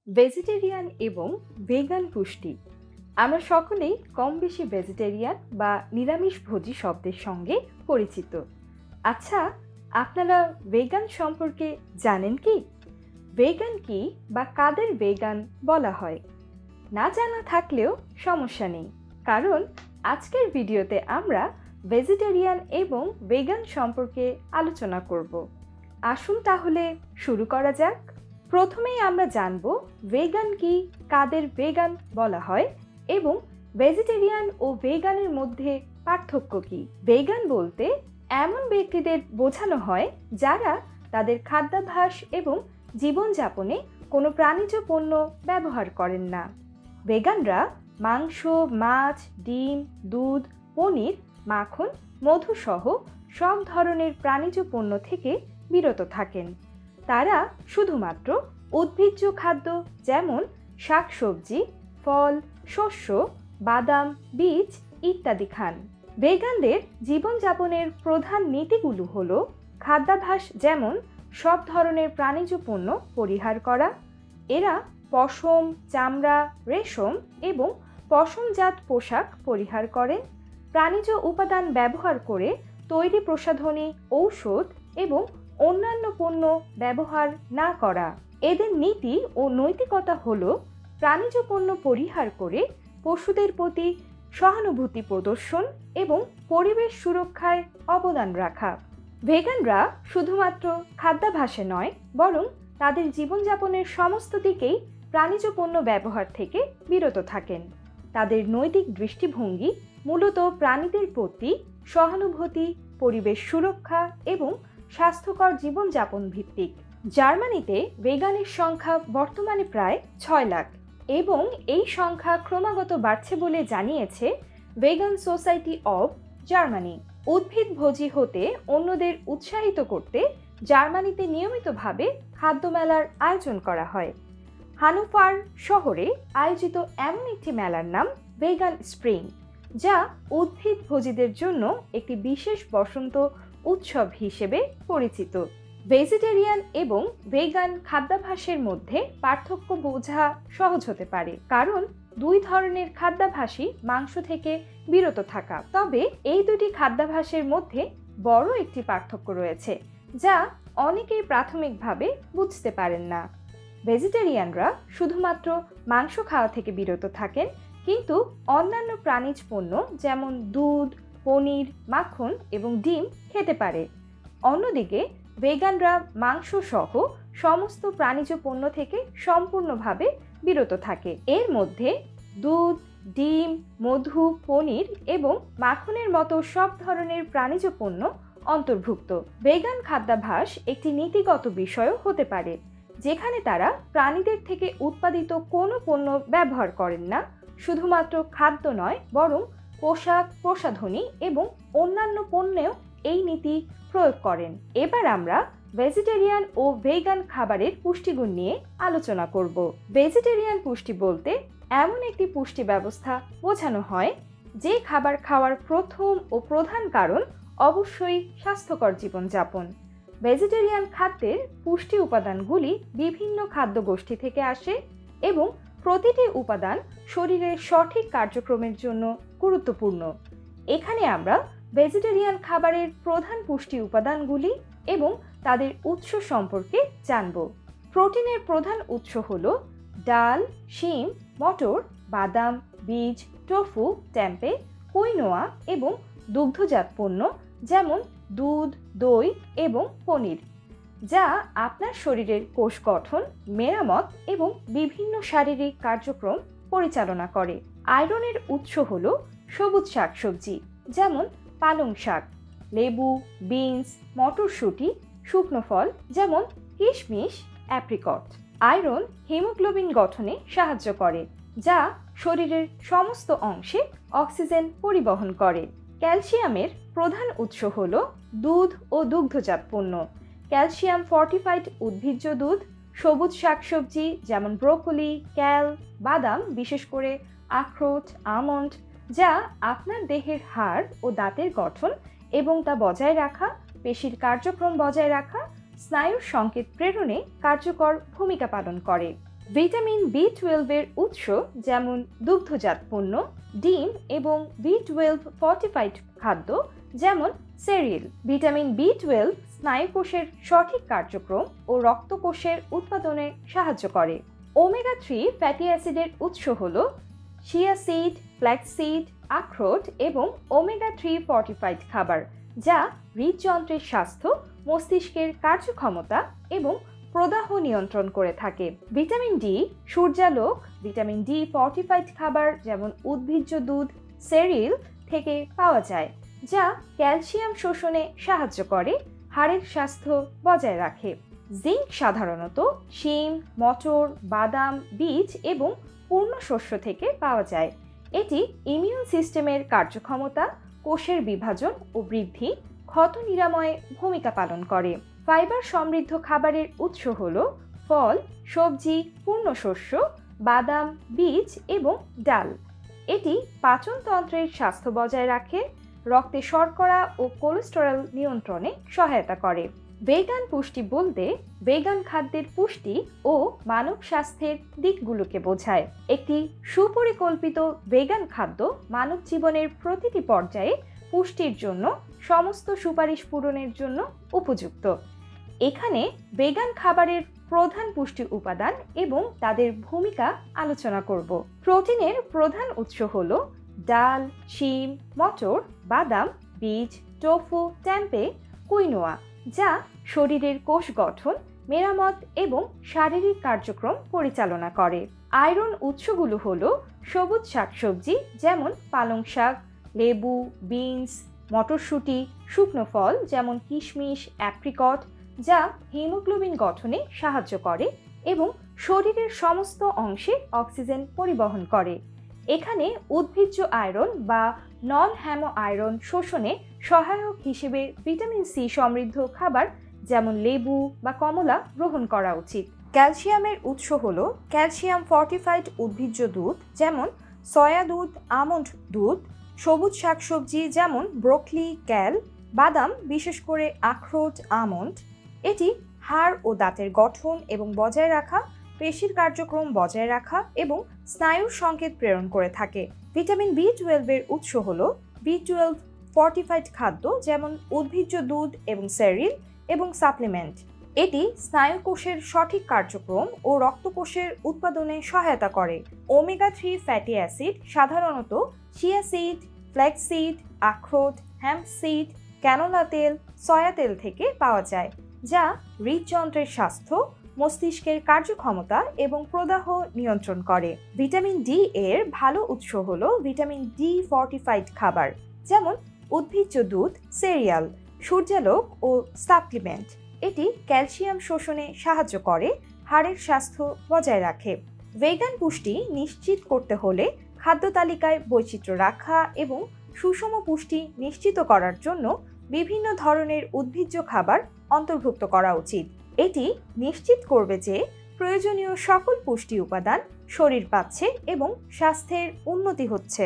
Vegetarian এবং vegan পুষ্টি। আমরা সকলেই কম বেশি ভেজিটেরিয়ান বা নিরামিষভোজী শব্দের সঙ্গে পরিচিত। আচ্ছা, আপনারা ভেগান সম্পর্কে জানেন কি? ভেগান কি বা কাদের ভেগান বলা হয়? না জানা থাকলেও সমস্যা নেই, কারণ আজকের ভিডিওতে আমরা ভেজিটেরিয়ান এবং ভেগান সম্পর্কে আলোচনা করব। আসুন তাহলে শুরু করা যাক। প্রথমেই আমরা জানব ভেগান কি, কাদের ভেগান বলা হয় এবং ভেজিটেরিয়ান ও ভেগানের মধ্যে পার্থক্য কি। ভেগান বলতে এমন ব্যক্তিদের বোঝানো হয় যারা তাদের খাদ্যাভ্যাস এবং জীবনযাপনে কোনো প্রাণীজ পণ্য ব্যবহার করেন না। ভেগানরা মাংস, মাছ, ডিম, দুধ, পনির, মাখন, মধু সহ সব ধরনের প্রাণীজ পণ্য থেকে বিরত থাকেন। তারা শুধুমাত্র উদ্ভিজ্জ খাদ্য যেমন শাকসবজি, ফল, শস্য, বাদাম, বীজ ইত্যাদি খান। ভেগানদের জীবনযাপনের প্রধান নীতিগুলো হলো খাদ্যাভ্যাস যেমন সব ধরনের প্রাণীজ পণ্য পরিহার করা। এরা পশম, চামড়া, রেশম এবং পশমজাত পোশাক পরিহার করেন। প্রাণীজ উপাদান ব্যবহার করে তৈরি প্রসাধনী, ঔষধ এবং অন্যান্য পণ্য ব্যবহার না করা। এদের নীতি ও নৈতিকতা হল প্রাণীজ পণ্য পরিহার করে পশুদের প্রতি সহানুভূতি প্রদর্শন এবং পরিবেশ সুরক্ষায় অবদান রাখা। ভেগানরা শুধুমাত্র খাদ্যাভ্যাসে নয়, বরং তাদের জীবনযাপনের সমস্ত দিকেই প্রাণীজ পণ্য ব্যবহার থেকে বিরত থাকেন। তাদের নৈতিক দৃষ্টিভঙ্গি মূলত প্রাণীদের প্রতি সহানুভূতি, পরিবেশ সুরক্ষা এবং স্বাস্থ্যকর জীবনযাপন ভিত্তিক। জার্মানিতে ভেগানের সংখ্যা বর্তমানে প্রায় 6 লাখ এবং এই সংখ্যা ক্রমাগত বাড়ছে বলে জানিয়েছে ভেগান সোসাইটি অব জার্মানি। উদ্ভিদভোজী হতে অন্যদের উৎসাহিত করতে জার্মানিতে নিয়মিতভাবে খাদ্য মেলার আয়োজন করা হয়। হানোভার শহরে আয়োজিত এমন একটি মেলার নাম ভেগান স্প্রিং, যা উদ্ভিদভোজীদের জন্য একটি বিশেষ বসন্ত উৎসব হিসেবে পরিচিত। ভেজিটেরিয়ান এবং ভেগান খাদ্যাভ্যাসের মধ্যে পার্থক্য বোঝা সহজ হতে পারে, কারণ দুই ধরনের খাদ্যাভ্যাসই মাংস থেকে বিরত থাকা। তবে এই দুটি খাদ্যাভ্যাসের মধ্যে বড় একটি পার্থক্য রয়েছে, যা অনেকেই প্রাথমিকভাবে বুঝতে পারেন না। ভেজিটেরিয়ানরা শুধুমাত্র মাংস খাওয়া থেকে বিরত থাকেন, কিন্তু অন্যান্য প্রাণীজ পণ্য যেমন দুধ, পনির, মাখন এবং ডিম খেতে পারে। অন্যদিকে ভেগানরা মাংস সহ সমস্ত প্রাণীজ পণ্য থেকে সম্পূর্ণভাবে বিরত থাকে। এর মধ্যে দুধ, ডিম, মধু, পনির এবং মাখনের মতো সব ধরনের প্রাণীজ পণ্য অন্তর্ভুক্ত। ভেগান খাদ্যাভ্যাস একটি নীতিগত বিষয়ও হতে পারে, যেখানে তারা প্রাণীদের থেকে উৎপাদিত কোনো পণ্য ব্যবহার করেন না। শুধুমাত্র খাদ্য নয়, বরং পোশাক, প্রসাধনী এবং অন্যান্য পণ্যেও এই নীতি প্রয়োগ করেন। এবার আমরা ভেজিটেরিয়ান ও ভেগান খাবারের পুষ্টিগুণ নিয়ে আলোচনা করব। ভেজিটেরিয়ান পুষ্টি বলতে এমন একটি পুষ্টি ব্যবস্থা বোঝানো হয় যে খাবার খাওয়ার প্রথম ও প্রধান কারণ অবশ্যই স্বাস্থ্যকর জীবনযাপন। ভেজিটেরিয়ান খাদ্যের পুষ্টি উপাদানগুলি বিভিন্ন খাদ্য গোষ্ঠী থেকে আসে এবং প্রতিটি উপাদান শরীরের সঠিক কার্যক্রমের জন্য গুরুত্বপূর্ণ। এখানে আমরা ভেজিটেরিয়ান খাবারের প্রধান পুষ্টি উপাদানগুলি এবং তাদের উৎস সম্পর্কে জানব। প্রোটিনের প্রধান উৎস হল ডাল, শিম, মটর, বাদাম, বীজ, টোফু, টেম্পে, কুইনোয়া এবং দুগ্ধজাত পণ্য যেমন দুধ, দই এবং পনির, যা আপনার শরীরের কোষ গঠন, মেরামত এবং বিভিন্ন শারীরিক কার্যক্রম পরিচালনা করে। আয়রনের উৎস হল সবুজ শাকসবজি যেমন পালং শাক, লেবু, বিনস, মটরশুঁটি, শুকনো ফল যেমন কিশমিশ, অ্যাপ্রিকট। আয়রন হিমোগ্লোবিন গঠনে সাহায্য করে, যা শরীরের সমস্ত অংশে অক্সিজেন পরিবহন করে। ক্যালসিয়ামের প্রধান উৎস হল দুধ ও দুগ্ধজাত পণ্য। ক্যালসিয়াম ফর্টিফাইড উদ্ভিজ্জ দুধ, সবুজ শাকসবজি যেমন ব্রোকলি, ক্যাল, বাদাম, বিশেষ করে আখরোট, আমন্ড, যা আপনার দেহের হাড় ও দাঁতের গঠন এবং তা বজায় রাখা, পেশির কার্যক্রম বজায় রাখা, স্নায়ুর সংকেত প্রেরণে কার্যকর ভূমিকা পালন করে। ভিটামিন বি 12 এর উৎস যেমন দুগ্ধজাত পণ্য, ডিম এবং বি 12 ফর্টিফাইড খাদ্য যেমন সেরিয়াল। ভিটামিন বি 12 স্নায়ুকোষের সঠিক কার্যক্রম ও রক্তকোষের উৎপাদনে সাহায্য করে। ওমেগা 3 ফ্যাটি অ্যাসিডের উৎস হল চিয়া সিড, ফ্ল্যাক্স সিড, আখরোট এবং ওমেগা 3 ফর্টিফাইড খাবার, যা হৃদযন্ত্রের স্বাস্থ্য, মস্তিষ্কের কার্যক্ষমতা এবং প্রদাহ নিয়ন্ত্রণ করে থাকে। ভিটামিন ডি সূর্যালোক, ভিটামিন ডি ফর্টিফাইড খাবার যেমন উদ্ভিজ্জ দুধ, সেরিয়াল থেকে পাওয়া যায়, যা ক্যালসিয়াম শোষণে সাহায্য করে, হাড়ের স্বাস্থ্য বজায় রাখে। জিঙ্ক সাধারণত শিম, মটর, বাদাম, বীজ এবং পূর্ণ শস্য থেকে পাওয়া যায়। এটি ইমিউন সিস্টেমের কার্যক্ষমতা, কোষের বিভাজন ও বৃদ্ধি, ক্ষত নিরাময়ে ভূমিকা পালন করে। ফাইবার সমৃদ্ধ খাবারের উৎস হল ফল, সবজি, পূর্ণশস্য, বাদাম, বীজ এবং ডাল। এটি পাচনতন্ত্রের স্বাস্থ্য বজায় রাখে, রক্তে শর্করা ও কোলেস্টেরল নিয়ন্ত্রণে সহায়তা করে। ভেগান পুষ্টি বলতে ভেগান খাদ্যের পুষ্টি ও মানব স্বাস্থ্যের দিকগুলোকে বোঝায়। একটি সুপরিকল্পিত ভেগান খাদ্য মানব জীবনের প্রতিটি পর্যায়ে পুষ্টির জন্য সমস্ত সুপারিশ পূরণের জন্য উপযুক্ত। এখানে ভেগান খাবারের প্রধান পুষ্টি উপাদান এবং তাদের ভূমিকা আলোচনা করব। প্রোটিনের প্রধান উৎস হল ডাল, শিম, মটর, বাদাম, বীজ, টোফু, টেম্পে, কুইনোয়া, যা শরীরের কোষ গঠন, মেরামত এবং শারীরিক কার্যক্রম পরিচালনা করে। আয়রন উৎসগুলো হল সবুজ শাকসবজি যেমন পালং শাক, লেবু, বিনস, মটরশুঁটি, শুকনো ফল যেমন কিশমিশ, অ্যাপ্রিকট, যা হিমোগ্লোবিন গঠনে সাহায্য করে এবং শরীরের সমস্ত অংশে অক্সিজেন পরিবহন করে। এখানে উদ্ভিজ্জ আয়রন বা নন হ্যামো আয়রন শোষণে সহায়ক হিসেবে ভিটামিন সি সমৃদ্ধ খাবার যেমন লেবু বা কমলা গ্রহণ করা উচিত। ক্যালসিয়ামের উৎস হল ক্যালসিয়াম ফর্টিফাইড উদ্ভিজ্জ দুধ যেমন সয়া দুধ, আমন্ড দুধ, সবুজ শাকসবজি যেমন ব্রোকলি, ক্যাল, বাদাম, বিশেষ করে আখরোট, আমন্ড। এটি হাড় ও দাঁতের গঠন এবং বজায় রাখা, পেশির কার্যক্রম বজায় রাখা এবং স্নায়ুর সংকেত প্রেরণ করে থাকে। ভিটামিন বি 12 এর উৎস হল বি 12 ফর্টিফাইড খাদ্য যেমন উদ্ভিজ্জ দুধ এবং সেরিয়াল এবং সাপ্লিমেন্ট। এটি স্নায়ুকোষের সঠিক কার্যক্রম ও রক্তকোষের উৎপাদনে সহায়তা করে। ওমেগা 3 ফ্যাটি অ্যাসিড সাধারণত চিয়া সিড, ফ্ল্যাক্স সিড, আখরোট, হ্যাম্প সিড, ক্যানোলা তেল, সয়া তেল থেকে পাওয়া যায়, যা হৃদযন্ত্রের স্বাস্থ্য, মস্তিষ্কের কার্যক্ষমতা এবং প্রদাহ নিয়ন্ত্রণ করে। ভিটামিন ডি এর ভালো উৎস হল ভিটামিন ডি ফর্টিফাইড খাবার যেমন উদ্ভিজ্জ দুধ, সেরিয়াল, সূর্যালোক ও সাপ্লিমেন্ট। এটি ক্যালসিয়াম শোষণে সাহায্য করে, হাড়ের স্বাস্থ্য বজায় রাখে। ভেগান পুষ্টি নিশ্চিত করতে হলে খাদ্য তালিকায় বৈচিত্র্য রাখা এবং সুষম পুষ্টি নিশ্চিত করার জন্য বিভিন্ন ধরনের উদ্ভিজ্জ খাবার অন্তর্ভুক্ত করা উচিত। এটি নিশ্চিত করবে যে প্রয়োজনীয় সকল পুষ্টি উপাদান শরীর পাচ্ছে এবং স্বাস্থ্যের উন্নতি হচ্ছে।